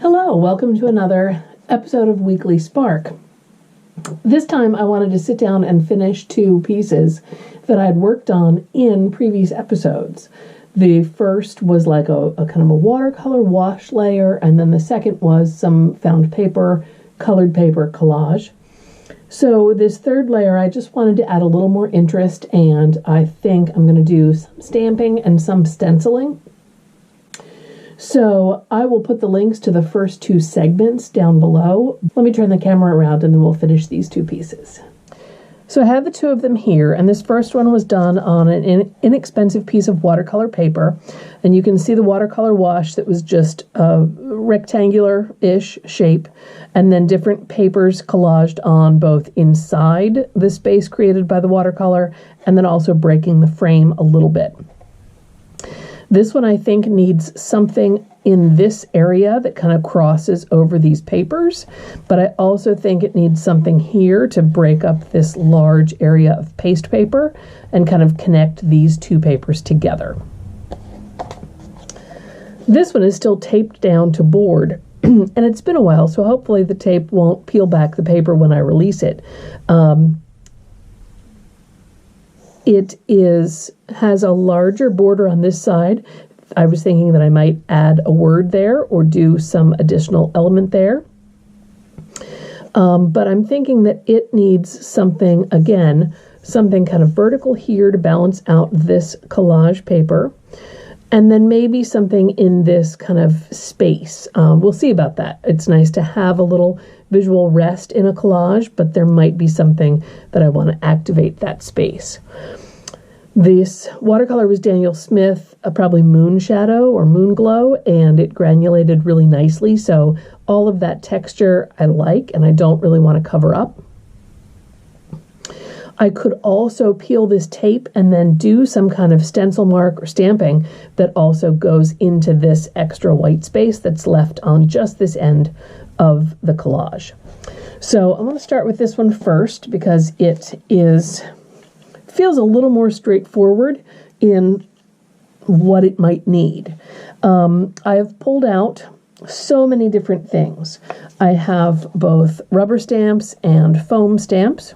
Hello, welcome to another episode of Weekly Spark. This time I wanted to sit down and finish two pieces that I'd worked on in previous episodes. The first was like a kind of a watercolor wash layer, and then the second was some found paper, colored paper collage. So this third layer, I just wanted to add a little more interest, and I think I'm going to do some stamping and some stenciling. So I will put the links to the first two segments down below. Let me turn the camera around and then we'll finish these two pieces. So I have the two of them here, and this first one was done on an inexpensive piece of watercolor paper, and you can see the watercolor wash that was just a rectangular-ish shape, and then different papers collaged on both inside the space created by the watercolor and then also breaking the frame a little bit. This one I think needs something in this area that kind of crosses over these papers, but I also think it needs something here to break up this large area of paste paper and kind of connect these two papers together. This one is still taped down to board, and it's been a while, so hopefully the tape won't peel back the paper when I release it. It has a larger border on this side. I was thinking that I might add a word there or do some additional element there. But I'm thinking that it needs something, again, something kind of vertical here to balance out this collage paper. And then maybe something in this kind of space. We'll see about that. It's nice to have a little visual rest in a collage, but there might be something that I want to activate that space. This watercolor was Daniel Smith, probably Moon Shadow or Moon Glow, and it granulated really nicely. So all of that texture I like, and I don't really want to cover up. I could also peel this tape and then do some kind of stencil mark or stamping that also goes into this extra white space that's left on just this end of the collage. So I'm going to start with this one first because it feels a little more straightforward in what it might need. I have pulled out so many different things. I have both rubber stamps and foam stamps.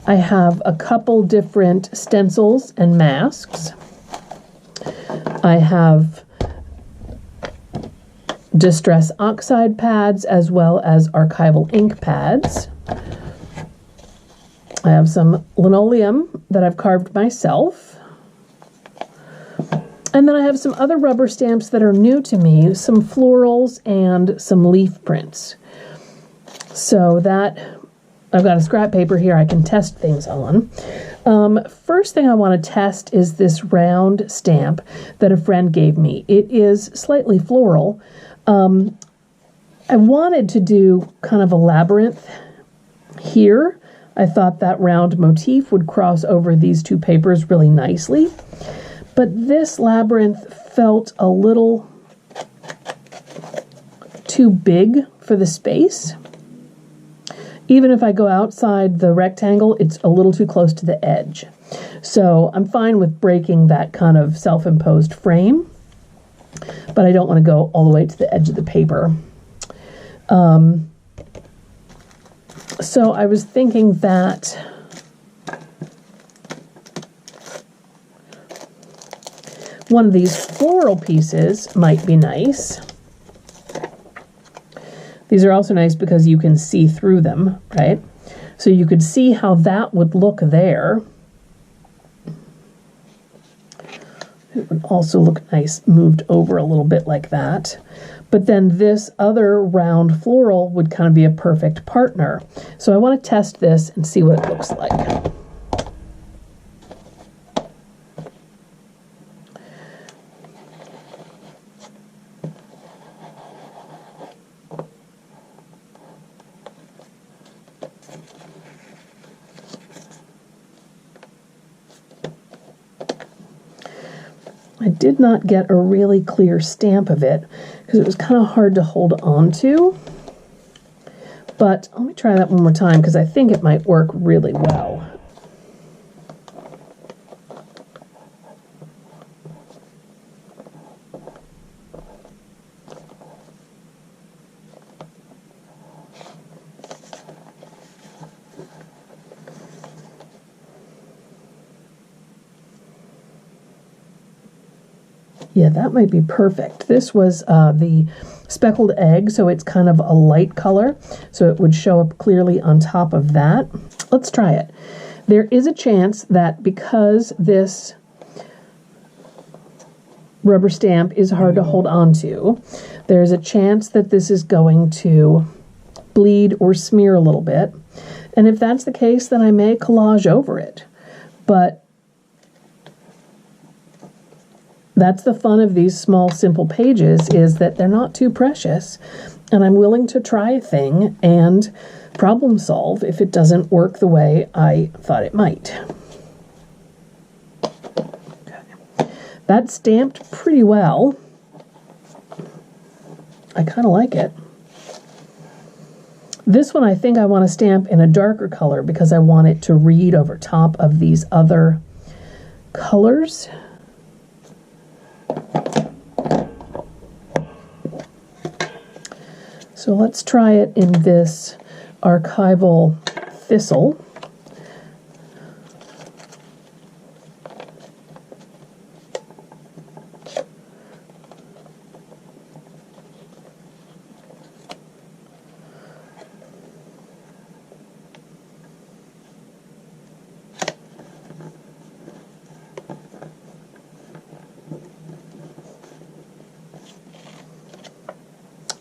I have a couple different stencils and masks. I have Distress Oxide pads as well as archival ink pads. I have some linoleum that I've carved myself. And then I have some other rubber stamps that are new to me, some florals and some leaf prints. So that, I've got a scrap paper here I can test things on. First thing I want to test is this round stamp that a friend gave me. It is slightly floral. I wanted to do kind of a labyrinth here. I thought that round motif would cross over these two papers really nicely. But this labyrinth felt a little too big for the space. Even if I go outside the rectangle, it's a little too close to the edge. So I'm fine with breaking that kind of self-imposed frame, but I don't want to go all the way to the edge of the paper. So I was thinking that one of these floral pieces might be nice. These are also nice because you can see through them, right? So you could see how that would look there. It would also look nice moved over a little bit like that. But then this other round floral would kind of be a perfect partner. So I want to test this and see what it looks like. I did not get a really clear stamp of it because it was kind of hard to hold on to. But let me try that one more time because I think it might work really well. Yeah, that might be perfect. This was the speckled egg, so it's kind of a light color, so it would show up clearly on top of that. Let's try it. There is a chance that because this rubber stamp is hard to hold on to, there's a chance that this is going to bleed or smear a little bit. And if that's the case, then I may collage over it. But that's the fun of these small, simple pages, is that they're not too precious, and I'm willing to try a thing and problem solve if it doesn't work the way I thought it might. Okay. That stamped pretty well. I kind of like it. This one I think I want to stamp in a darker color because I want it to read over top of these other colors. So let's try it in this archival thistle.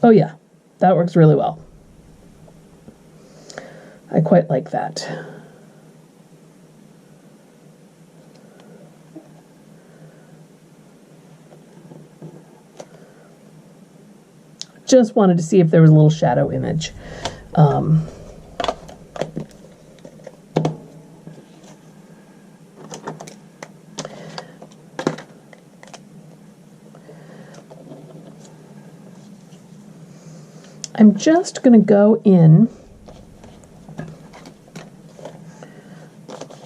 Oh yeah, that works really well. I quite like that. Just wanted to see if there was a little shadow image. I'm just going to go in.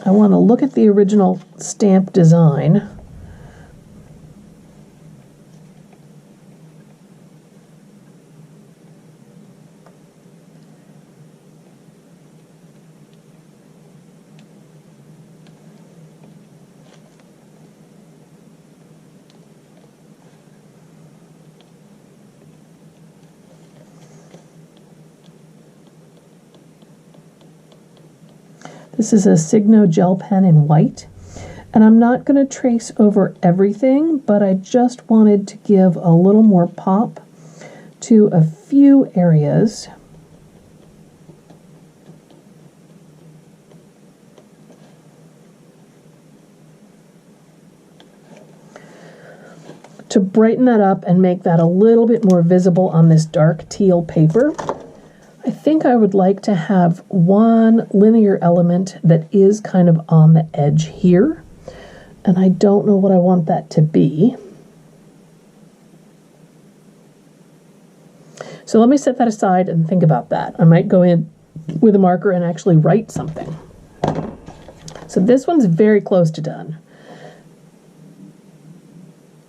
I want to look at the original stamp design. This is a Signo gel pen in white, and I'm not going to trace over everything, but I just wanted to give a little more pop to a few areas. To brighten that up and make that a little bit more visible on this dark teal paper, I think I would like to have one linear element that is kind of on the edge here, and I don't know what I want that to be. So let me set that aside and think about that. I might go in with a marker and actually write something. So this one's very close to done.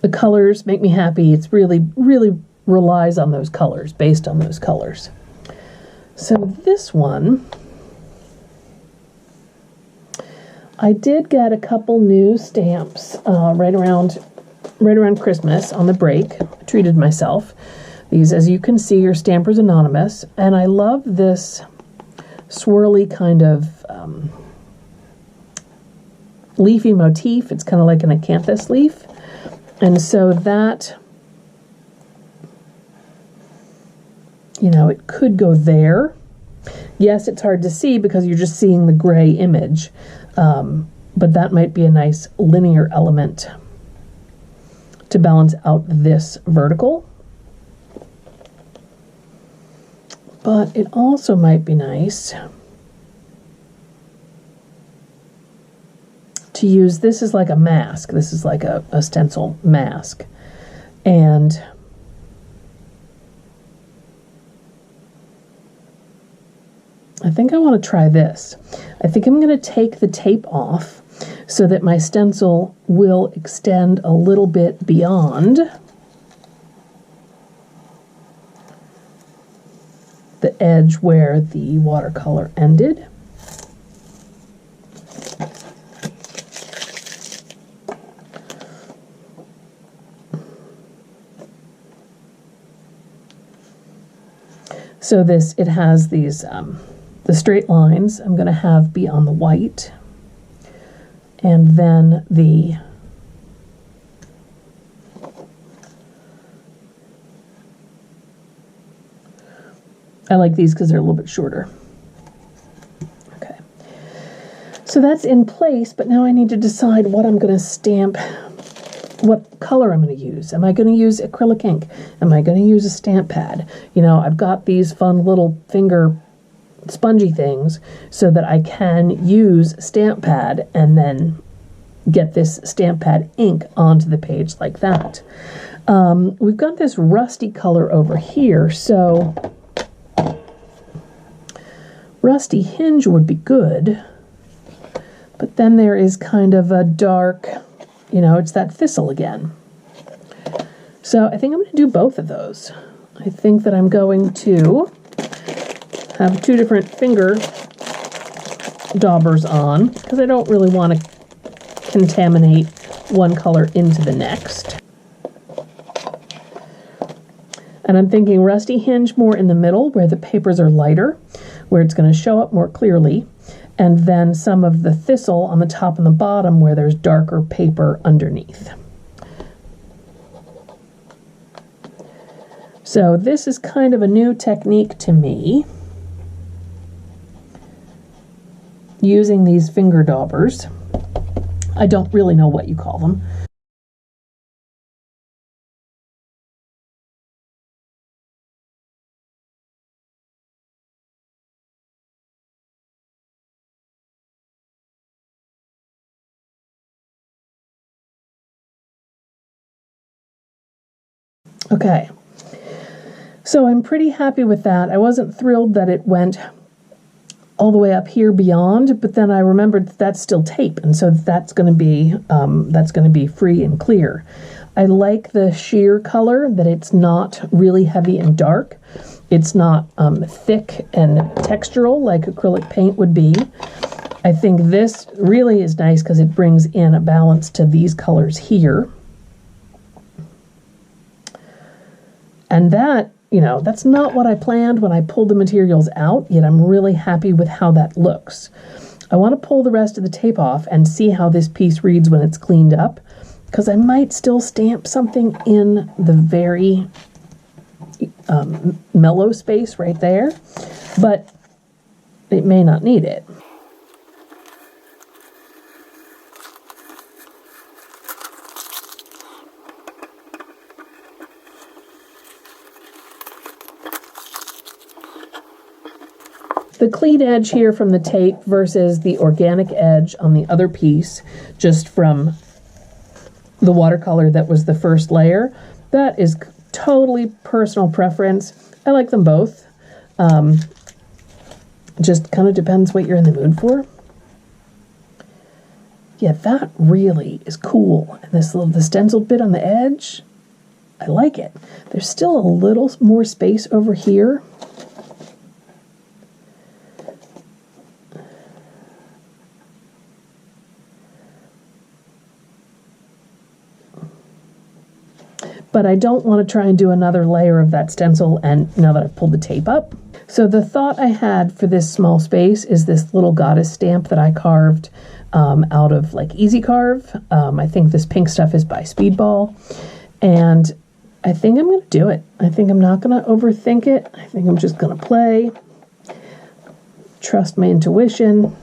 The colors make me happy. It's really relies on those colors, based on those colors. So this one, I did get a couple new stamps right around Christmas on the break. I treated myself. These, as you can see, are Stampers Anonymous, and I love this swirly kind of leafy motif. It's kind of like an acanthus leaf, and so that, you know, it could go there. Yes, it's hard to see because you're just seeing the gray image, but that might be a nice linear element to balance out this vertical. But it also might be nice to use, this is like a mask. This is like a stencil mask. And I think I want to try this. I think I'm going to take the tape off so that my stencil will extend a little bit beyond the edge where the watercolor ended. So it has these, the straight lines I'm going to have be on the white, and then I like these because they're a little bit shorter. Okay. So that's in place, but now I need to decide what I'm going to stamp, what color I'm going to use. Am I going to use acrylic ink? Am I going to use a stamp pad? You know, I've got these fun little finger spongy things so that I can use stamp pad and then get this stamp pad ink onto the page like that. We've got this rusty color over here, so rusty hinge would be good, but then there is kind of a dark, you know, it's that thistle again. So I think I'm going to do both of those. I think that I'm going to have two different finger daubers on because I don't really want to contaminate one color into the next. And I'm thinking rusty hinge more in the middle where the papers are lighter, where it's going to show up more clearly, and then some of the thistle on the top and the bottom where there's darker paper underneath. So this is kind of a new technique to me, using these finger daubers. I don't really know what you call them. Okay, so I'm pretty happy with that. I wasn't thrilled that it went all the way up here beyond, but then I remembered that that's still tape, and so that's going to be free and clear. I like the sheer color, that it's not really heavy and dark. It's not thick and textural like acrylic paint would be. I think this really is nice because it brings in a balance to these colors here. And that, you know, that's not what I planned when I pulled the materials out, yet I'm really happy with how that looks. I want to pull the rest of the tape off and see how this piece reads when it's cleaned up, because I might still stamp something in the very mellow space right there, but it may not need it. The clean edge here from the tape versus the organic edge on the other piece, just from the watercolor that was the first layer, that is totally personal preference. I like them both. Just kind of depends what you're in the mood for. Yeah, that really is cool. And this little, the stenciled bit on the edge, I like it. There's still a little more space over here. But I don't want to try and do another layer of that stencil, and now that I've pulled the tape up. So the thought I had for this small space is this little goddess stamp that I carved out of like Easy Carve. I think this pink stuff is by Speedball, and I think I'm going to do it. I think I'm not going to overthink it. I think I'm just going to play, trust my intuition,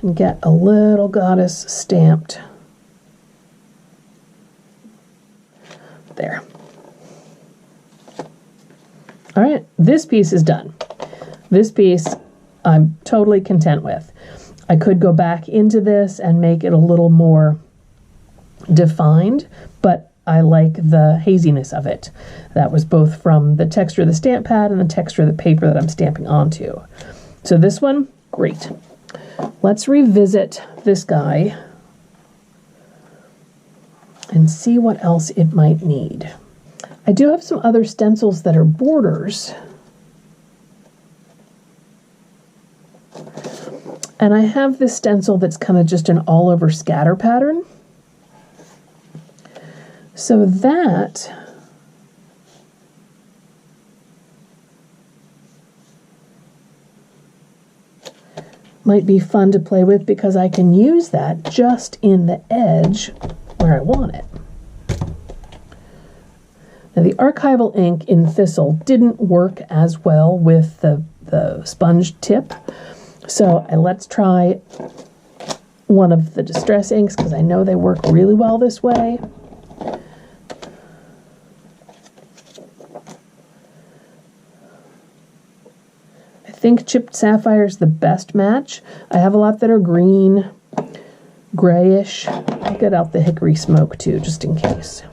and get a little goddess stamped there. All right, this piece is done. This piece I'm totally content with. I could go back into this and make it a little more defined, but I like the haziness of it. That was both from the texture of the stamp pad and the texture of the paper that I'm stamping onto. So this one, great. Let's revisit this guy and see what else it might need. I do have some other stencils that are borders. And I have this stencil that's kind of just an all-over scatter pattern. So that might be fun to play with because I can use that just in the edge where I want it. Now the archival ink in Thistle didn't work as well with the sponge tip, so let's try one of the distress inks because I know they work really well this way. I think chipped sapphire is the best match. I have a lot that are green, grayish. I'll get out the hickory smoke too, just in case.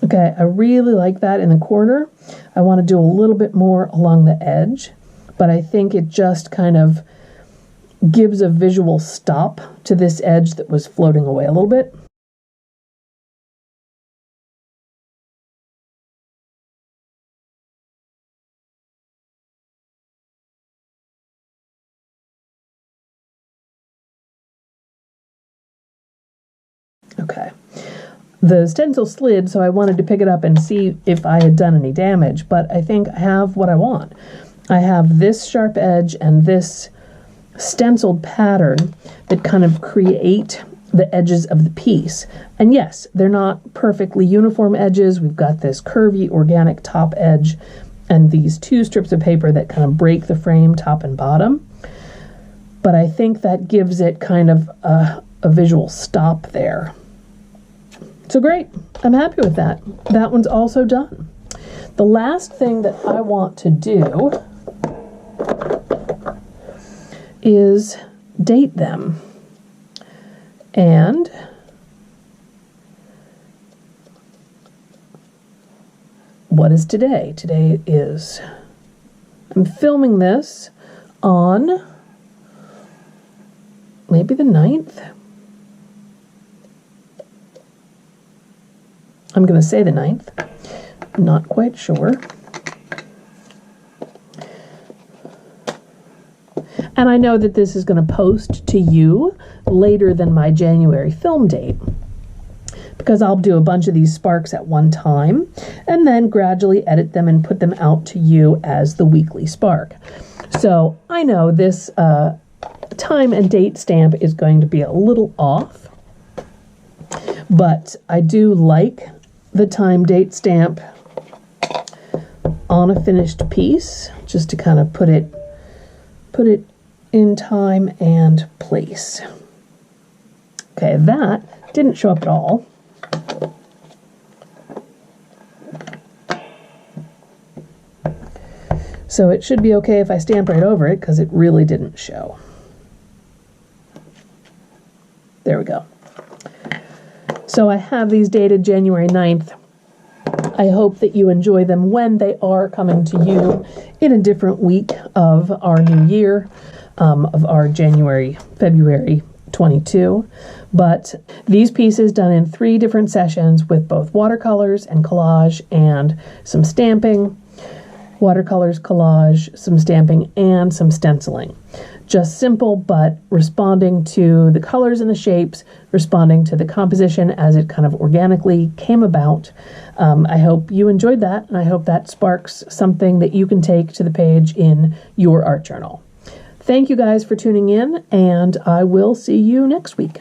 Okay, I really like that in the corner. I want to do a little bit more along the edge, but I think it just kind of gives a visual stop to this edge that was floating away a little bit. Okay. The stencil slid, so I wanted to pick it up and see if I had done any damage, but I think I have what I want. I have this sharp edge and this stenciled pattern that kind of create the edges of the piece. And yes, they're not perfectly uniform edges. We've got this curvy organic top edge and these two strips of paper that kind of break the frame top and bottom. But I think that gives it kind of a visual stop there. So great, I'm happy with that. That one's also done. The last thing that I want to do is date them. And what is today? Today is, I'm filming this on maybe the 9th. I'm going to say the 9th. I'm not quite sure. And I know that this is going to post to you later than my January film date, because I'll do a bunch of these sparks at one time and then gradually edit them and put them out to you as the weekly spark. So I know this time and date stamp is going to be a little off, but I do like the time date stamp on a finished piece, just to kind of put it in time and place. Okay, that didn't show up at all. So it should be okay if I stamp right over it, because it really didn't show. There we go. So I have these dated January 9th. I hope that you enjoy them when they are coming to you in a different week of our new year, of our February 22. But these pieces done in 3 different sessions with both watercolors and collage and some stamping, watercolors, collage, some stamping, and some stenciling. Just simple, but responding to the colors and the shapes, responding to the composition as it kind of organically came about. I hope you enjoyed that, and I hope that sparks something that you can take to the page in your art journal. Thank you guys for tuning in, and I will see you next week.